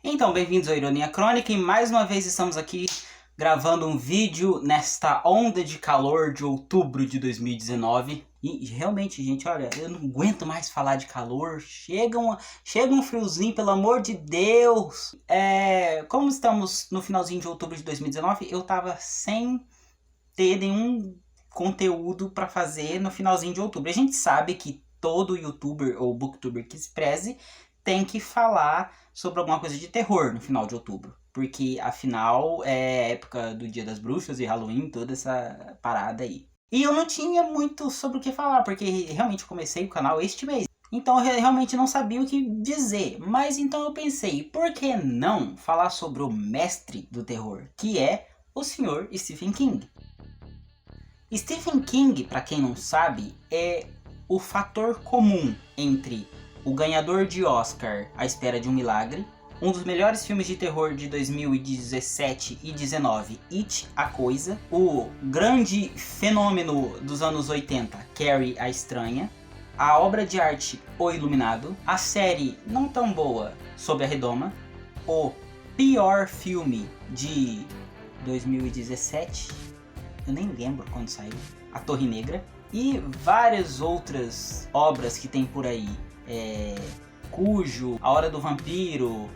Então, bem-vindos ao Ironia Crônica e mais uma vez estamos aqui gravando um vídeo nesta onda de calor de outubro de 2019. E realmente, gente, olha, eu não aguento mais falar de calor. Chega um friozinho, pelo amor de Deus. Como estamos no finalzinho de outubro de 2019, eu tava sem ter nenhum conteúdo para fazer no finalzinho de outubro. A gente sabe que todo youtuber ou booktuber que se preze tem que falar sobre alguma coisa de terror no final de outubro. Porque, afinal, é época do Dia das Bruxas e Halloween, toda essa parada aí. E eu não tinha muito sobre o que falar, porque realmente eu comecei o canal este mês. Então eu realmente não sabia o que dizer. Mas então eu pensei, por que não falar sobre o mestre do terror, que é o senhor Stephen King? Stephen King, para quem não sabe, é o fator comum entre o ganhador de Oscar A Espera de um Milagre, um dos melhores filmes de terror de 2017 e 2019, It, A Coisa, o grande fenômeno dos anos 80, Carrie, a Estranha, a obra de arte O Iluminado, a série não tão boa Sob a Redoma, o pior filme de 2017, eu nem lembro quando saiu, A Torre Negra, e várias outras obras que tem por aí. Cujo, A Hora do Vampiro,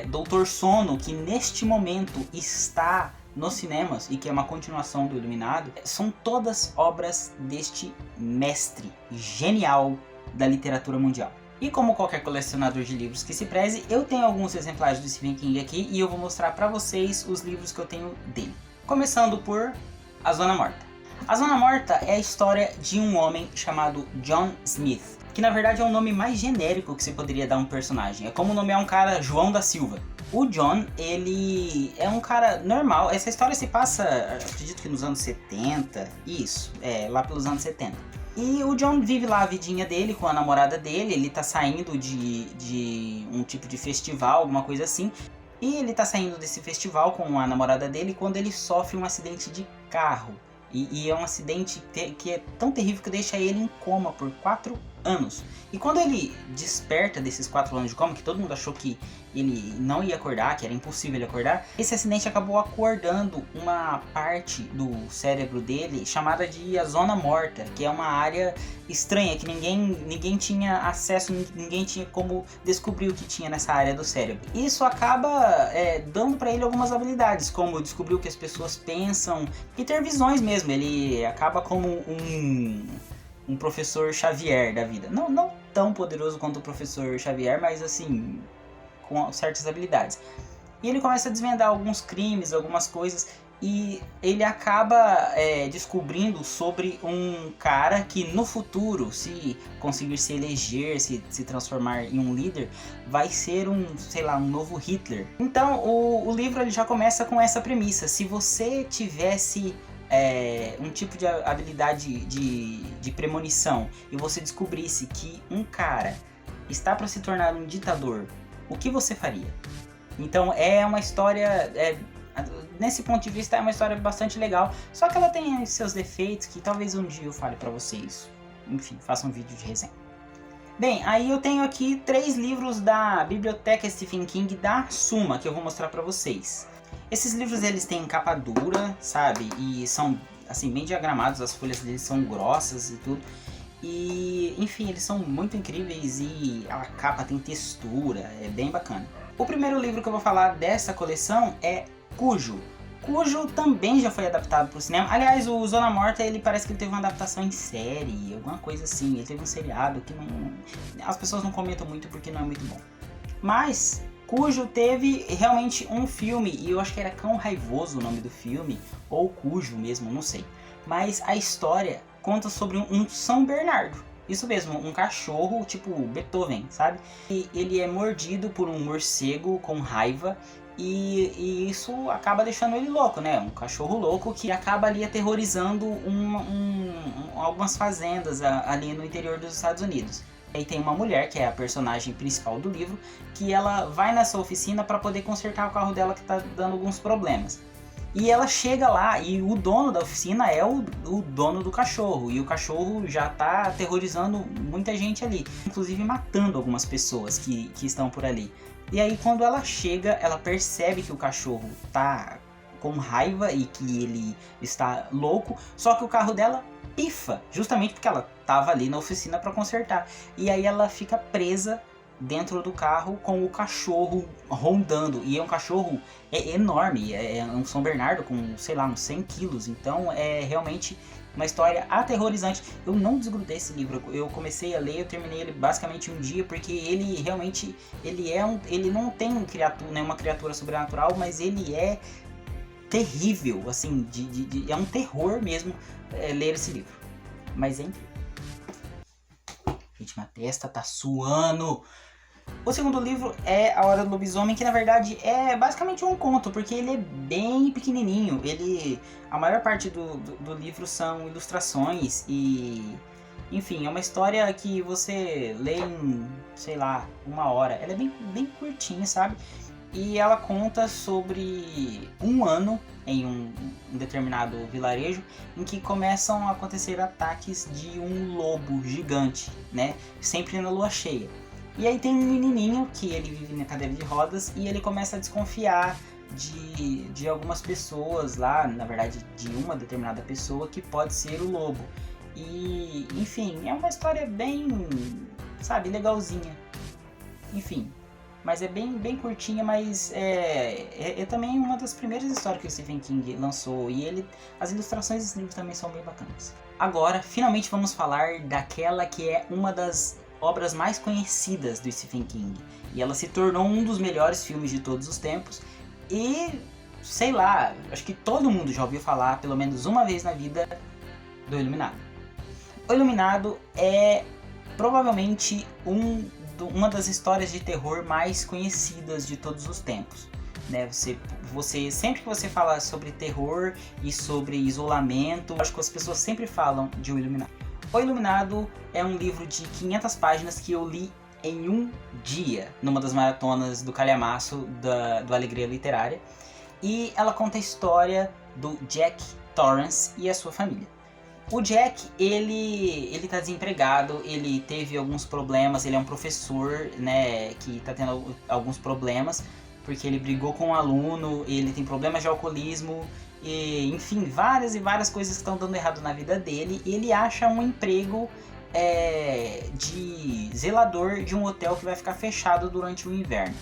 Doutor Sono, que neste momento está nos cinemas e que é uma continuação do Iluminado, são todas obras deste mestre genial da literatura mundial. E como qualquer colecionador de livros que se preze, eu tenho alguns exemplares do Stephen King aqui e eu vou mostrar para vocês os livros que eu tenho dele. Começando por A Zona Morta. A Zona Morta é a história de um homem chamado John Smith, que na verdade é o nome mais genérico que se poderia dar a um personagem. É como nomear um cara João da Silva. O John, ele é um cara normal. Essa história se passa, acredito que nos anos 70. Isso, lá pelos anos 70. E o John vive lá a vidinha dele com a namorada dele. Ele tá saindo de um tipo de festival, alguma coisa assim. E ele tá saindo desse festival com a namorada dele quando ele sofre um acidente de carro. E é um acidente que é tão terrível que deixa ele em coma por 4 anos. E quando ele desperta desses 4 anos de coma, que todo mundo achou que ele não ia acordar, que era impossível ele acordar, esse acidente acabou acordando uma parte do cérebro dele chamada de a Zona Morta, que é uma área estranha, que ninguém tinha acesso, ninguém tinha como descobrir o que tinha nessa área do cérebro. Isso acaba dando para ele algumas habilidades, como descobrir o que as pessoas pensam e ter visões mesmo. Ele acaba como um professor Xavier da vida. Não tão poderoso quanto o professor Xavier, mas assim, com certas habilidades. E ele começa a desvendar alguns crimes, algumas coisas, e ele acaba descobrindo sobre um cara que no futuro, se conseguir se eleger, se transformar em um líder, vai ser um novo Hitler. Então o livro ele já começa com essa premissa. Se você tivesse um tipo de habilidade de premonição e você descobrisse que um cara está para se tornar um ditador, o que você faria? Então é uma história, nesse ponto de vista é uma história bastante legal, só que ela tem seus defeitos que talvez um dia eu fale para vocês, enfim, faça um vídeo de resenha. Bem, aí eu tenho aqui 3 livros da biblioteca Stephen King da Suma, que eu vou mostrar para vocês. Esses livros eles têm capa dura, sabe? E são assim bem diagramados, as folhas deles são grossas e tudo. E enfim, eles são muito incríveis e a capa tem textura, é bem bacana. O primeiro livro que eu vou falar dessa coleção é Cujo. Cujo também já foi adaptado para o cinema. Aliás, o Zona Morta, ele parece que ele teve uma adaptação em série, alguma coisa assim. Ele teve um seriado que as pessoas não comentam muito porque não é muito bom. Mas Cujo teve realmente um filme, e eu acho que era Cão Raivoso o nome do filme, ou Cujo mesmo, não sei. Mas a história conta sobre um São Bernardo, isso mesmo, um cachorro tipo Beethoven, sabe? E ele é mordido por um morcego com raiva, e isso acaba deixando ele louco, né? Um cachorro louco que acaba ali aterrorizando algumas fazendas ali no interior dos Estados Unidos. Aí tem uma mulher, que é a personagem principal do livro, que ela vai nessa oficina para poder consertar o carro dela que está dando alguns problemas. E ela chega lá e o dono da oficina é o dono do cachorro. E o cachorro já tá aterrorizando muita gente ali, inclusive matando algumas pessoas que estão por ali. E aí quando ela chega, ela percebe que o cachorro tá com raiva e que ele está louco, só que o carro dela pifa, justamente porque ela tava ali na oficina para consertar. E aí ela fica presa dentro do carro com o cachorro rondando. E é um cachorro enorme, é um São Bernardo com, sei lá, uns 100 quilos. Então é realmente uma história aterrorizante. Eu não desgrudei esse livro, eu comecei a ler, eu terminei ele basicamente um dia, porque ele realmente, ele não tem uma criatura sobrenatural, mas ele é terrível, assim, é um terror mesmo ler esse livro. Mas é incrível. Gente, minha testa tá suando. O segundo livro é A Hora do Lobisomem, que na verdade é basicamente um conto, porque ele é bem pequenininho. A maior parte do livro são ilustrações e... Enfim, é uma história que você lê em, sei lá, 1 hora. Ela é bem curtinha, sabe? E ela conta sobre um ano em um determinado vilarejo em que começam a acontecer ataques de um lobo gigante, né? Sempre na lua cheia. E aí tem um menininho que ele vive na cadeira de rodas e ele começa a desconfiar de algumas pessoas lá, na verdade de uma determinada pessoa que pode ser o lobo. E, enfim, é uma história bem, sabe, legalzinha. Enfim, mas é bem curtinha, mas é também uma das primeiras histórias que o Stephen King lançou. E as ilustrações desse livro também são bem bacanas. Agora, finalmente vamos falar daquela que é uma das obras mais conhecidas do Stephen King. E ela se tornou um dos melhores filmes de todos os tempos. E, sei lá, acho que todo mundo já ouviu falar, pelo menos uma vez na vida, do Iluminado. O Iluminado é provavelmente uma das histórias de terror mais conhecidas de todos os tempos, né? Você sempre que você fala sobre terror e sobre isolamento, acho que as pessoas sempre falam de O Iluminado. O Iluminado é um livro de 500 páginas que eu li em um dia, numa das maratonas do calhamaço do Alegria Literária. E ela conta a história do Jack Torrance e a sua família. O Jack, ele tá desempregado, ele teve alguns problemas, ele é um professor, né, que tá tendo alguns problemas, porque ele brigou com um aluno, ele tem problemas de alcoolismo, e, enfim, várias e várias coisas estão dando errado na vida dele. E ele acha um emprego de zelador de um hotel que vai ficar fechado durante o inverno.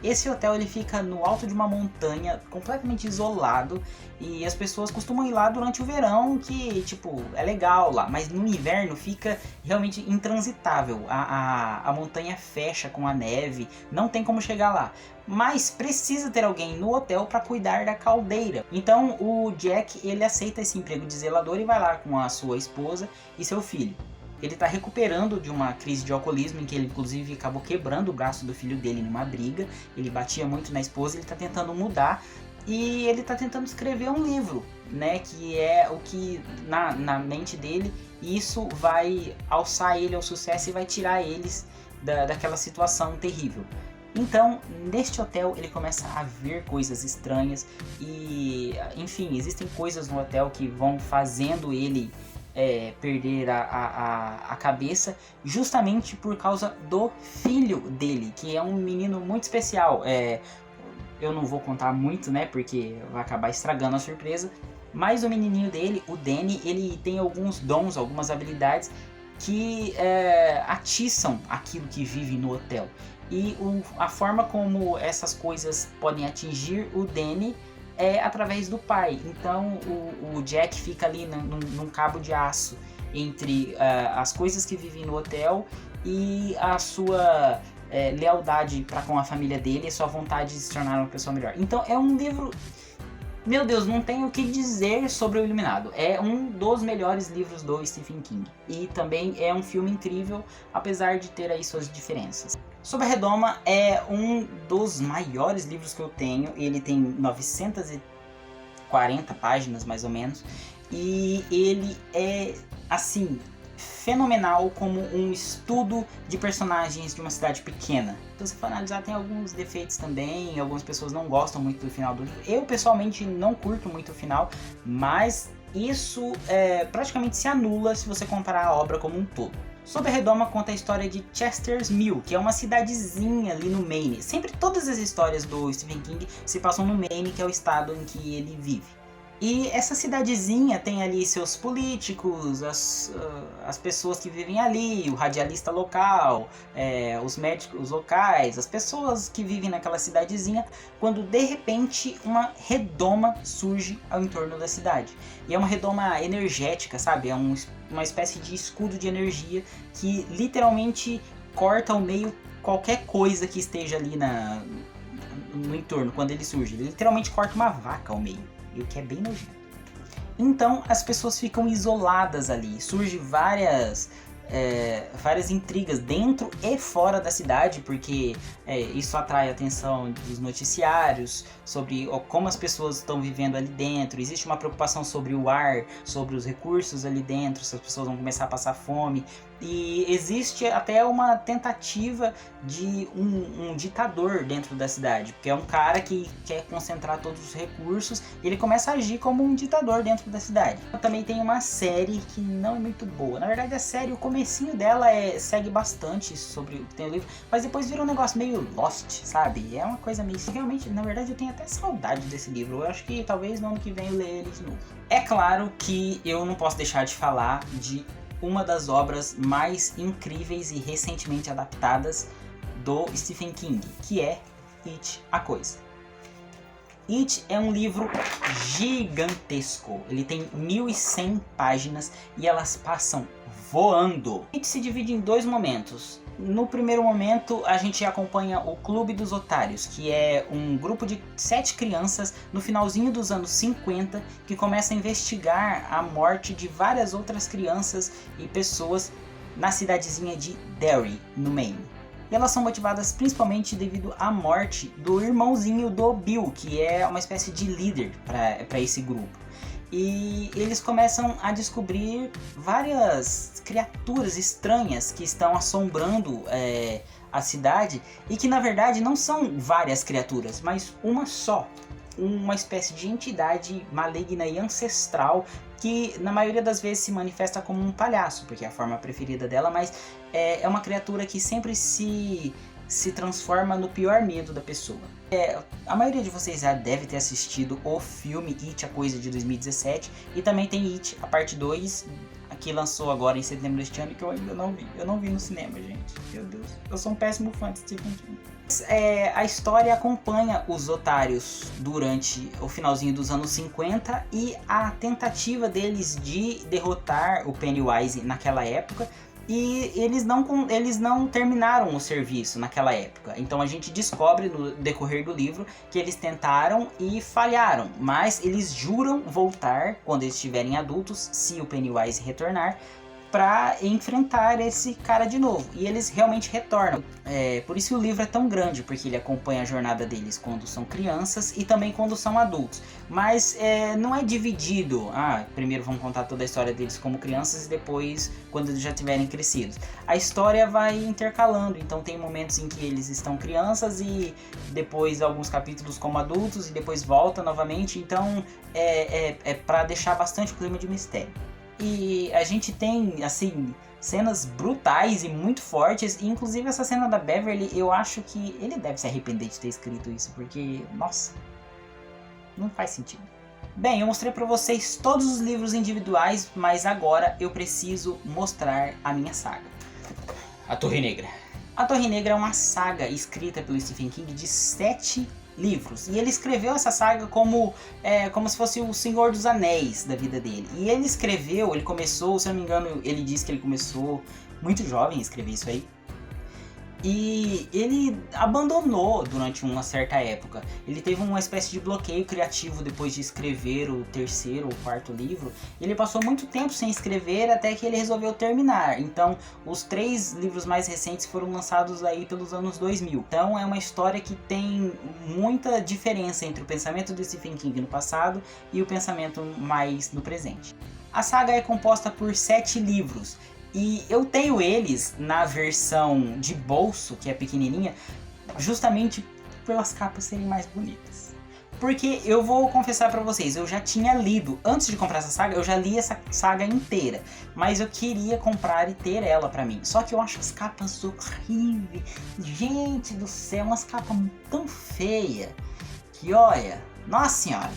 Esse hotel ele fica no alto de uma montanha, completamente isolado, e as pessoas costumam ir lá durante o verão, que tipo, é legal lá, mas no inverno fica realmente intransitável. A montanha fecha com a neve, não tem como chegar lá. Mas precisa ter alguém no hotel para cuidar da caldeira. Então o Jack ele aceita esse emprego de zelador e vai lá com a sua esposa e seu filho. Ele está recuperando de uma crise de alcoolismo em que ele inclusive acabou quebrando o braço do filho dele numa briga. Ele batia muito na esposa, ele está tentando mudar e ele está tentando escrever um livro, né, que é o que na mente dele, isso vai alçar ele ao sucesso e vai tirar eles daquela situação terrível. Então, neste hotel ele começa a ver coisas estranhas e, enfim, existem coisas no hotel que vão fazendo ele perder a cabeça, justamente por causa do filho dele, que é um menino muito especial. Eu não vou contar muito, né, porque vai acabar estragando a surpresa, mas o menininho dele, o Danny, ele tem alguns dons, algumas habilidades que atiçam aquilo que vive no hotel. E a forma como essas coisas podem atingir o Danny é através do pai. Então o Jack fica ali num cabo de aço entre as coisas que vivem no hotel e a sua lealdade para com a família dele e sua vontade de se tornar uma pessoa melhor. Então é um livro, meu Deus, não tenho o que dizer sobre o Iluminado. É um dos melhores livros do Stephen King. E também é um filme incrível, apesar de ter aí suas diferenças. Sob a Redoma é um dos maiores livros que eu tenho. Ele tem 940 páginas, mais ou menos. E ele é, assim, fenomenal como um estudo de personagens de uma cidade pequena. Se você for analisar, tem alguns defeitos também, algumas pessoas não gostam muito do final do livro. Eu, pessoalmente, não curto muito o final, mas isso praticamente se anula se você comparar a obra como um todo. Sob a Redoma conta a história de Chester's Mill, que é uma cidadezinha ali no Maine. Sempre todas as histórias do Stephen King se passam no Maine, que é o estado em que ele vive. E essa cidadezinha tem ali seus políticos, as pessoas que vivem ali, o radialista local, os médicos locais, as pessoas que vivem naquela cidadezinha, quando de repente uma redoma surge ao entorno da cidade. E é uma redoma energética, sabe? É uma espécie de escudo de energia que literalmente corta ao meio qualquer coisa que esteja ali no entorno quando ele surge. Ele literalmente corta uma vaca ao meio. O que é bem nojento. Então as pessoas ficam isoladas ali, surgem várias intrigas dentro e fora da cidade, porque isso atrai a atenção dos noticiários sobre como as pessoas estão vivendo ali dentro. Existe uma preocupação sobre o ar, sobre os recursos ali dentro, se as pessoas vão começar a passar fome. E existe até uma tentativa de um ditador dentro da cidade, porque é um cara que quer concentrar todos os recursos e ele começa a agir como um ditador dentro da cidade. Também tem uma série que não é muito boa. Na verdade, a série, o comecinho dela segue bastante sobre o que tem no livro, mas depois vira um negócio meio Lost, sabe? É uma coisa meio... Realmente, na verdade, eu tenho até saudade desse livro. Eu acho que talvez no ano que vem eu leia ele de novo. É claro que eu não posso deixar de falar de uma das obras mais incríveis e recentemente adaptadas do Stephen King, que é It, a Coisa. It é um livro gigantesco, ele tem 1100 páginas e elas passam voando. It se divide em dois momentos. No primeiro momento, a gente acompanha o Clube dos Otários, que é um grupo de 7 crianças no finalzinho dos anos 50 que começa a investigar a morte de várias outras crianças e pessoas na cidadezinha de Derry, no Maine. E elas são motivadas principalmente devido à morte do irmãozinho do Bill, que é uma espécie de líder para esse grupo. E eles começam a descobrir várias criaturas estranhas que estão assombrando a cidade, e que na verdade não são várias criaturas, mas uma só. Uma espécie de entidade maligna e ancestral que na maioria das vezes se manifesta como um palhaço, porque é a forma preferida dela, mas é uma criatura que sempre se transforma no pior medo da pessoa. A maioria de vocês já deve ter assistido o filme It, a Coisa, de 2017, e também tem It, a parte 2, que lançou agora em setembro deste ano, que eu ainda não vi. Eu não vi no cinema, gente. Meu Deus, eu sou um péssimo fã de Stephen King. A história acompanha os otários durante o finalzinho dos anos 50 e a tentativa deles de derrotar o Pennywise naquela época. E eles não terminaram o serviço naquela época. Então a gente descobre no decorrer do livro que eles tentaram e falharam. Mas eles juram voltar quando eles estiverem adultos, se o Pennywise retornar, para enfrentar esse cara de novo. E eles realmente retornam. Por isso o livro é tão grande, porque ele acompanha a jornada deles quando são crianças e também quando são adultos. Mas não é dividido. Primeiro vamos contar toda a história deles como crianças e depois quando eles já tiverem crescidos. A história vai intercalando. Então tem momentos em que eles estão crianças e depois alguns capítulos como adultos e depois volta novamente. Então é para deixar bastante clima de mistério. E a gente tem, assim, cenas brutais e muito fortes. E inclusive essa cena da Beverly, eu acho que ele deve se arrepender de ter escrito isso, porque, nossa, não faz sentido. Bem, eu mostrei pra vocês todos os livros individuais, mas agora eu preciso mostrar a minha saga. A Torre Negra. A Torre Negra é uma saga escrita pelo Stephen King de 7 livros. E ele escreveu essa saga como se fosse o Senhor dos Anéis da vida dele. E ele começou, se eu não me engano, ele disse que ele começou muito jovem a escrever isso aí. E ele abandonou durante uma certa época. Ele teve uma espécie de bloqueio criativo depois de escrever o 3º ou 4º livro. Ele passou muito tempo sem escrever até que ele resolveu terminar. Então, os 3 livros mais recentes foram lançados aí pelos anos 2000. Então, é uma história que tem muita diferença entre o pensamento do Stephen King no passado e o pensamento mais no presente. A saga é composta por 7 livros. E eu tenho eles na versão de bolso, que é pequenininha, justamente pelas capas serem mais bonitas. Porque eu vou confessar pra vocês, eu já tinha lido, antes de comprar essa saga, eu já li essa saga inteira. Mas eu queria comprar e ter ela pra mim. Só que eu acho as capas horríveis. Gente do céu, umas capas tão feias. Que olha, nossa senhora,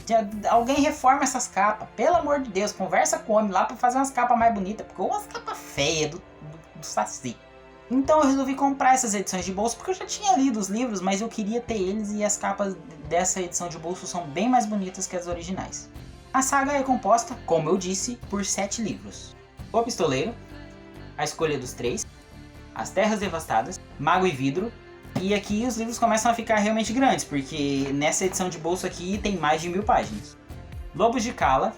alguém reforma essas capas. Pelo amor de Deus, conversa com o homem lá pra fazer umas capas mais bonitas. Porque umas capas feias do Saci. Então eu resolvi comprar essas edições de bolso porque eu já tinha lido os livros, mas eu queria ter eles e as capas dessa edição de bolso são bem mais bonitas que as originais. A saga é composta, como eu disse, por 7 livros. O Pistoleiro, A Escolha dos Três, As Terras Devastadas, Mago e Vidro, e aqui os livros começam a ficar realmente grandes, porque nessa edição de bolso aqui tem mais de 1000 páginas. Lobos de Cala,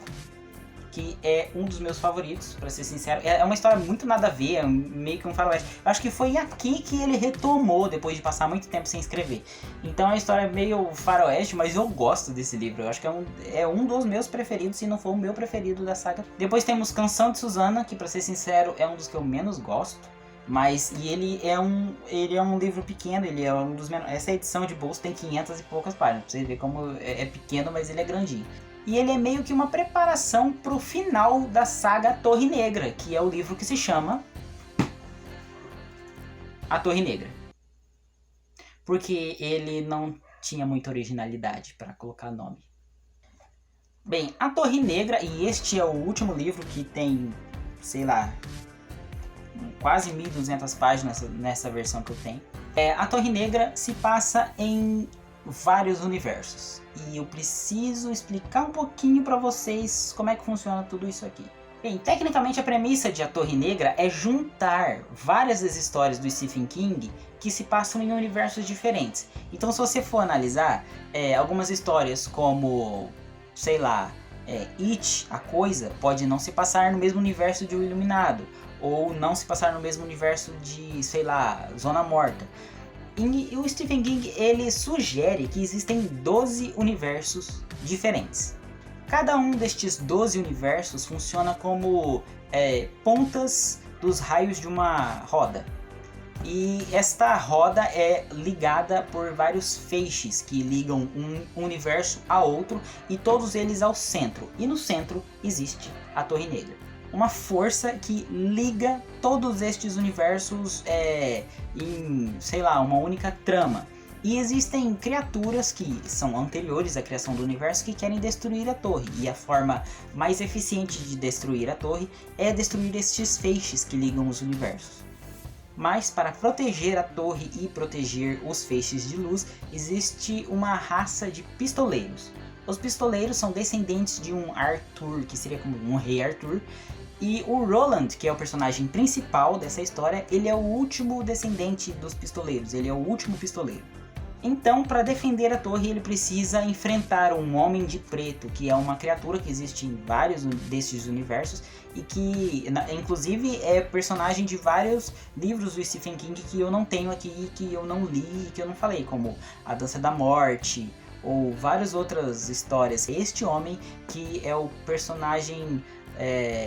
que é um dos meus favoritos, pra ser sincero. É uma história muito nada a ver, é meio que um faroeste. Eu acho que foi aqui que ele retomou, depois de passar muito tempo sem escrever. Então é uma história meio faroeste, mas eu gosto desse livro. Eu acho que é um dos meus preferidos, se não for o meu preferido da saga. Depois temos Canção de Susana, que pra ser sincero é um dos que eu menos gosto. Mas ele é um livro pequeno, ele é um dos menores. Essa edição de bolso tem 500 e poucas páginas, pra você ver como é pequeno, mas ele é grandinho. E ele é meio que uma preparação pro final da saga Torre Negra, que é o livro que se chama A Torre Negra. Porque ele não tinha muita originalidade para colocar nome. Bem, A Torre Negra, e este é o último livro que tem, sei lá, quase 1200 páginas nessa versão que eu tenho. A Torre Negra se passa em vários universos. E eu preciso explicar um pouquinho pra vocês como é que funciona tudo isso aqui. Bem, tecnicamente a premissa de A Torre Negra é juntar várias das histórias do Stephen King que se passam em universos diferentes. Então se você for analisar, algumas histórias como, sei lá, It, a Coisa, pode não se passar no mesmo universo de O Iluminado. Ou não se passar no mesmo universo de, sei lá, Zona Morta. E o Stephen King, ele sugere que existem 12 universos diferentes. Cada um destes 12 universos funciona como pontas dos raios de uma roda. E esta roda é ligada por vários feixes que ligam um universo a outro e todos eles ao centro. E no centro existe a Torre Negra. Uma força que liga todos estes universos em, sei lá, uma única trama. E existem criaturas que são anteriores à criação do universo que querem destruir a torre. E a forma mais eficiente de destruir a torre é destruir estes feixes que ligam os universos. Mas para proteger a torre e proteger os feixes de luz, existe uma raça de pistoleiros. Os pistoleiros são descendentes de um Arthur, que seria como um rei Arthur. E o Roland, que é o personagem principal dessa história, ele é o último descendente dos pistoleiros, ele é o último pistoleiro. Então, para defender a torre, ele precisa enfrentar um Homem de Preto, que é uma criatura que existe em vários desses universos e que, inclusive, é personagem de vários livros do Stephen King que eu não tenho aqui, que eu não li e que eu não falei, como A Dança da Morte ou várias outras histórias. Este homem que é o personagem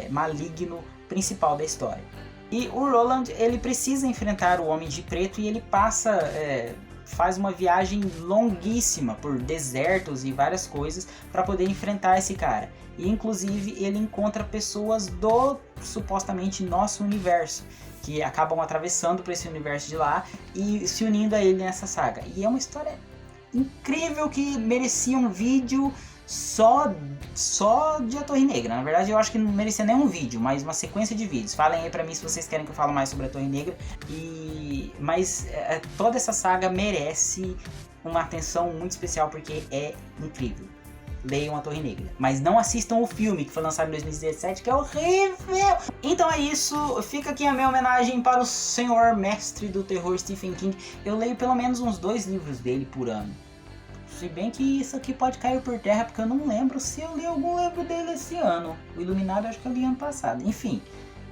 maligno principal da história. E o Roland, ele precisa enfrentar o Homem de Preto e ele faz uma viagem longuíssima por desertos e várias coisas para poder enfrentar esse cara. E inclusive ele encontra pessoas do supostamente nosso universo, que acabam atravessando para esse universo de lá e se unindo a ele nessa saga. E é uma história incrível que merecia um vídeo só de A Torre Negra. Na verdade eu acho que não merecia nem um vídeo, mas uma sequência de vídeos. Falem aí pra mim se vocês querem que eu fale mais sobre A Torre Negra. Mas toda essa saga merece uma atenção muito especial porque é incrível. Leiam A Torre Negra, mas não assistam o filme que foi lançado em 2017, que é horrível. Então é isso, fica aqui a minha homenagem para o senhor mestre do terror Stephen King. Eu leio pelo menos uns 2 livros dele por ano. Se bem que isso aqui pode cair por terra, porque eu não lembro se eu li algum livro dele esse ano. O Iluminado eu acho que eu li ano passado. Enfim,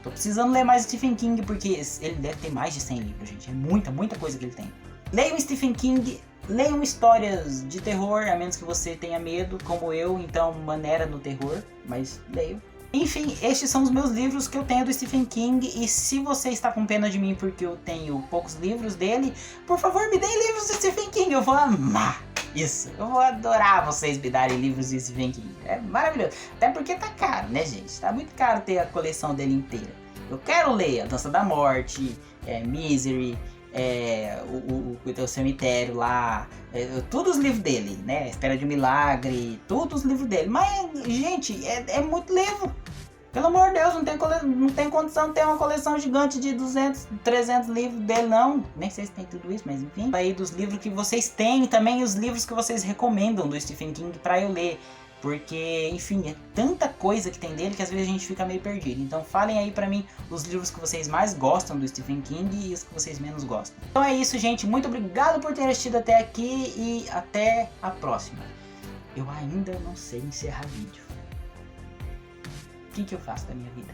tô precisando ler mais Stephen King, porque ele deve ter mais de 100 livros, gente. É muita coisa que ele tem. Leiam Stephen King, leiam histórias de terror, a menos que você tenha medo, como eu, então maneira no terror, mas leiam. Enfim, estes são os meus livros que eu tenho do Stephen King, e se você está com pena de mim porque eu tenho poucos livros dele, por favor me dê livros do Stephen King, eu vou amar. Isso, eu vou adorar vocês me darem livros de Stephen King. É maravilhoso. Até porque tá caro, né, gente? Tá muito caro ter a coleção dele inteira. Eu quero ler A Dança da Morte, Misery, o Cemitério lá, todos os livros dele, né? Espera de um Milagre, todos os livros dele. Mas, gente, é muito livro. Pelo amor de Deus, não tem condição de ter uma coleção gigante de 200, 300 livros dele, não. Nem sei se tem tudo isso, mas enfim. Aí dos livros que vocês têm, também os livros que vocês recomendam do Stephen King pra eu ler. Porque, enfim, é tanta coisa que tem dele que às vezes a gente fica meio perdido. Então falem aí pra mim os livros que vocês mais gostam do Stephen King e os que vocês menos gostam. Então é isso, gente. Muito obrigado por ter assistido até aqui e até a próxima. Eu ainda não sei encerrar vídeo. O que eu faço da minha vida?